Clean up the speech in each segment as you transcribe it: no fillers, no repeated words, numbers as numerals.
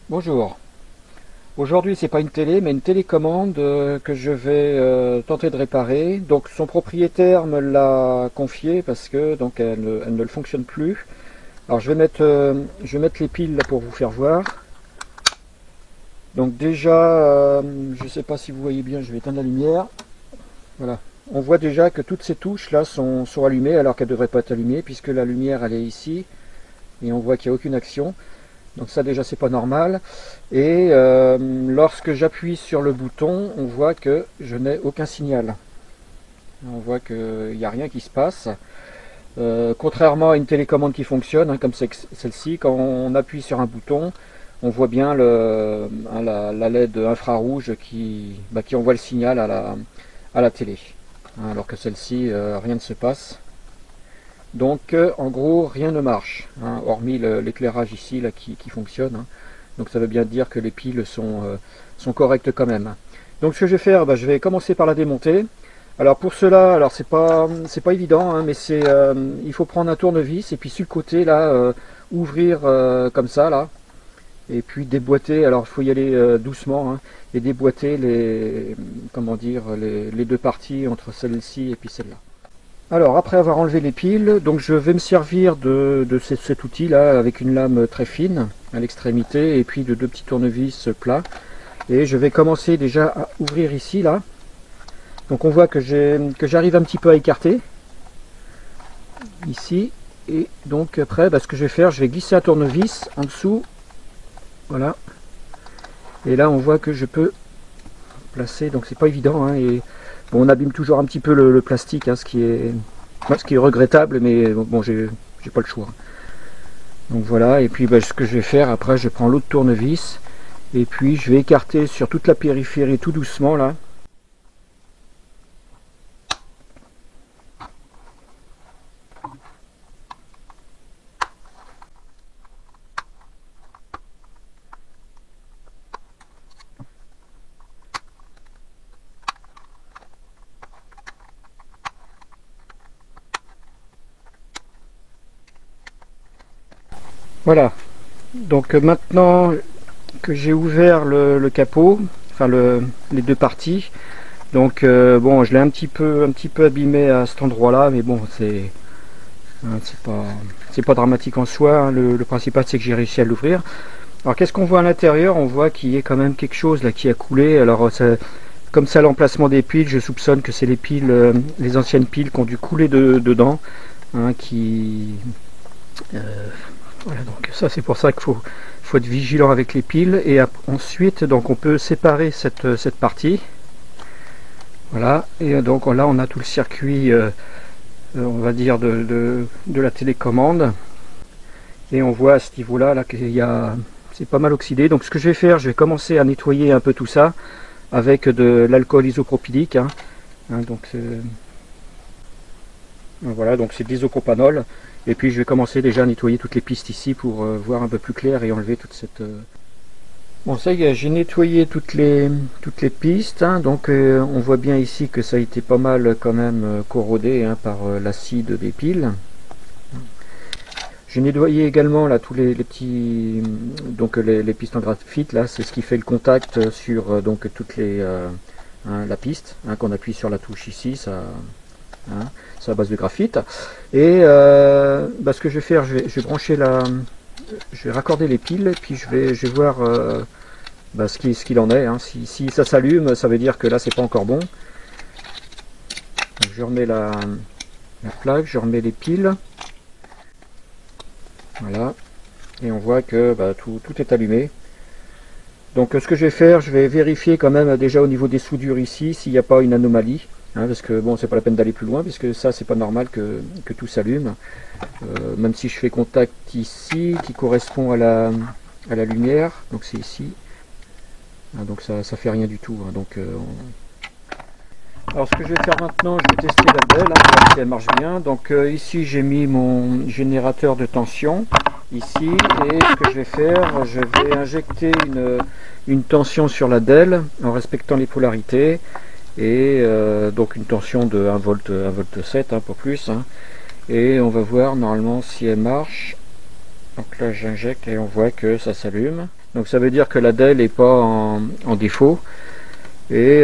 Bonjour. Aujourd'hui, c'est pas une télé, mais une télécommande que je vais tenter de réparer. Donc, son propriétaire me l'a confiée parce que donc elle ne le fonctionne plus. Alors, je vais mettre les piles là pour vous faire voir. Donc déjà, je sais pas si vous voyez bien, je vais éteindre la lumière. Voilà. On voit déjà que toutes ces touches là sont allumées alors qu'elles ne devraient pas être allumées puisque la lumière elle est ici et on voit qu'il n'y a aucune action. Donc ça déjà c'est pas normal. Et lorsque j'appuie sur le bouton, on voit que je n'ai aucun signal. On voit qu'il n'y a rien qui se passe. Contrairement à une télécommande qui fonctionne, hein, comme celle-ci, quand on appuie sur un bouton, on voit bien la LED infrarouge qui envoie le signal à la télé. Hein, alors que celle-ci, rien ne se passe. Donc en gros rien ne marche, hein, hormis l'éclairage ici là, qui fonctionne. Hein. Donc ça veut bien dire que les piles sont correctes quand même. Donc ce que je vais faire, je vais commencer par la démonter. Alors pour cela, alors c'est pas évident, hein, mais il faut prendre un tournevis et puis sur le côté là, ouvrir comme ça là, et puis déboîter. Alors il faut y aller doucement, hein, et déboîter les deux parties entre celle-ci et puis celle-là. Alors après avoir enlevé les piles, donc je vais me servir de cet outil là avec une lame très fine à l'extrémité et puis de deux petits tournevis plats. Et je vais commencer déjà à ouvrir ici là. Donc on voit que j'arrive un petit peu à écarter ici. Et donc après ce que je vais faire, je vais glisser un tournevis en dessous. Voilà. Et là on voit que je peux placer, donc c'est pas évident, hein, et bon, on abîme toujours un petit peu le plastique, hein, ce qui est regrettable, mais bon, j'ai pas le choix. Donc voilà, et puis ce que je vais faire après, je prends l'autre tournevis et puis je vais écarter sur toute la périphérie tout doucement là. Voilà, donc maintenant que j'ai ouvert le capot, enfin les deux parties, donc bon, je l'ai un petit peu abîmé à cet endroit là, mais bon, hein, c'est pas dramatique en soi, hein. Le principal c'est que j'ai réussi à l'ouvrir. Alors qu'est-ce qu'on voit à l'intérieur? On voit qu'il y a quand même quelque chose là qui a coulé. Alors comme ça l'emplacement des piles, je soupçonne que c'est les piles, les anciennes piles qui ont dû couler dedans, hein, euh, voilà, donc ça c'est pour ça qu'il faut être vigilant avec les piles. Et ensuite donc on peut séparer cette partie. Voilà, et donc là on a tout le circuit, on va dire de la télécommande. Et on voit à ce niveau là qu'il y a, c'est pas mal oxydé. Donc ce que je vais faire, je vais commencer à nettoyer un peu tout ça avec de l'alcool isopropylique, hein. Donc voilà, donc c'est de l'isopropanol. Et puis je vais commencer déjà à nettoyer toutes les pistes ici pour voir un peu plus clair et enlever toute cette... Bon, ça y est, j'ai nettoyé toutes les pistes, hein. Donc on voit bien ici que ça a été pas mal quand même corrodé, hein, par l'acide des piles. J'ai nettoyé également là tous les petits, donc les pistes en graphite là, c'est ce qui fait le contact sur donc toutes hein, la piste, hein, qu'on appuie sur la touche ici, ça, hein, c'est à base de graphite. Et ce que je vais faire, je vais brancher je vais raccorder les piles, puis je vais voir ce qu'il en est, hein. Si ça s'allume, ça veut dire que là c'est pas encore bon. Donc, je remets la plaque, je remets les piles. Voilà, et on voit que tout est allumé. Donc ce que je vais faire, je vais vérifier quand même déjà au niveau des soudures ici s'il n'y a pas une anomalie, hein, parce que bon, c'est pas la peine d'aller plus loin puisque ça c'est pas normal que tout s'allume, même si je fais contact ici qui correspond à la lumière, donc c'est ici, hein, donc ça fait rien du tout, hein, donc alors ce que je vais faire maintenant, je vais tester la belle, hein, voir si elle marche bien. Donc ici j'ai mis mon générateur de tension ici, et ce que je vais faire, je vais injecter une tension sur la DEL en respectant les polarités, et donc une tension de 1 volt, 1 volt 7, hein, pour plus, hein. Et on va voir normalement si elle marche. Donc là j'injecte et on voit que ça s'allume. Donc ça veut dire que la DEL n'est pas en défaut. Et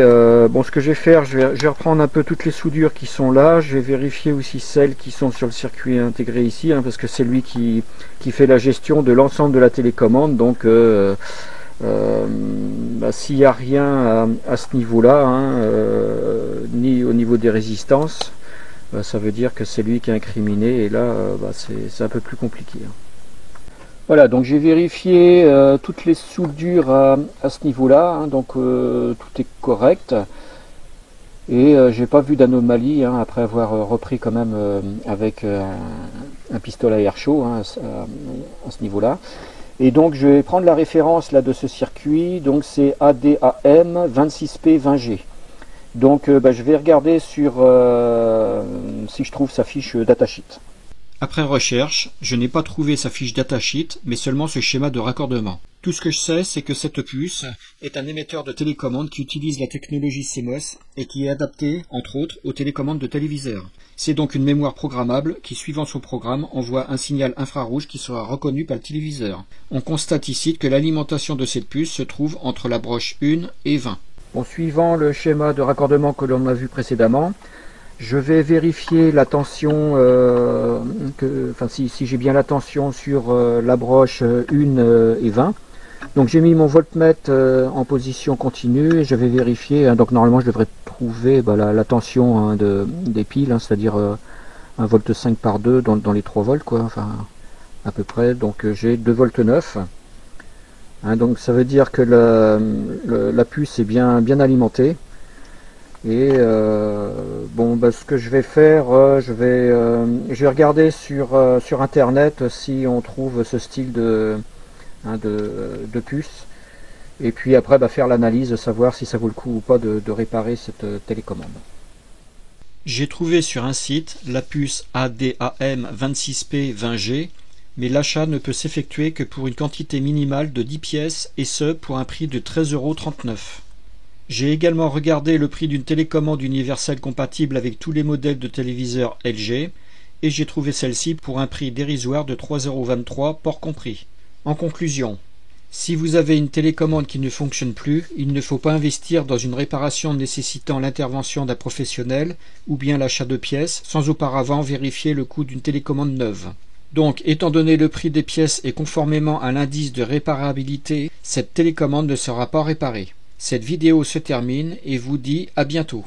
bon, ce que je vais faire, je vais reprendre un peu toutes les soudures qui sont là. Je vais vérifier aussi celles qui sont sur le circuit intégré ici, parce que c'est lui qui fait la gestion de l'ensemble de la télécommande. Donc s'il n'y a rien à ce niveau-là, ni au niveau des résistances, ça veut dire que c'est lui qui est incriminé. Et là, c'est un peu plus compliqué. Voilà, donc j'ai vérifié toutes les soudures à ce niveau-là, donc tout est correct. Et j'ai pas vu d'anomalie après avoir repris quand même avec un pistolet à air chaud à ce niveau-là. Et donc je vais prendre la référence là de ce circuit, donc c'est ADAM 26P20G. Donc je vais regarder sur si je trouve sa fiche datasheet. Après recherche, je n'ai pas trouvé sa fiche datasheet, mais seulement ce schéma de raccordement. Tout ce que je sais, c'est que cette puce est un émetteur de télécommande qui utilise la technologie CMOS et qui est adapté, entre autres, aux télécommandes de téléviseurs. C'est donc une mémoire programmable qui, suivant son programme, envoie un signal infrarouge qui sera reconnu par le téléviseur. On constate ici que l'alimentation de cette puce se trouve entre la broche 1 et 20. Bon, suivant le schéma de raccordement que l'on a vu précédemment, je vais vérifier la tension, si j'ai bien la tension sur la broche 1 et 20. Donc j'ai mis mon voltmètre en position continue et je vais vérifier. Donc normalement je devrais trouver la tension des piles, c'est-à-dire 1 volt 5 par 2 dans les 3 volts, quoi, enfin à peu près. Donc j'ai 2 volts 9. Donc ça veut dire que la puce est bien alimentée. Et ce que je vais faire, je vais regarder sur internet si on trouve ce style de puce, et puis après faire l'analyse, savoir si ça vaut le coup ou pas de réparer cette télécommande. J'ai trouvé sur un site la puce ADAM 26P20G, mais l'achat ne peut s'effectuer que pour une quantité minimale de 10 pièces, et ce pour un prix de 13,39 €. J'ai également regardé le prix d'une télécommande universelle compatible avec tous les modèles de téléviseurs LG, et j'ai trouvé celle-ci pour un prix dérisoire de 3,23 € port compris. En conclusion, si vous avez une télécommande qui ne fonctionne plus, il ne faut pas investir dans une réparation nécessitant l'intervention d'un professionnel ou bien l'achat de pièces sans auparavant vérifier le coût d'une télécommande neuve. Donc, étant donné le prix des pièces et conformément à l'indice de réparabilité, cette télécommande ne sera pas réparée. Cette vidéo se termine et vous dit à bientôt.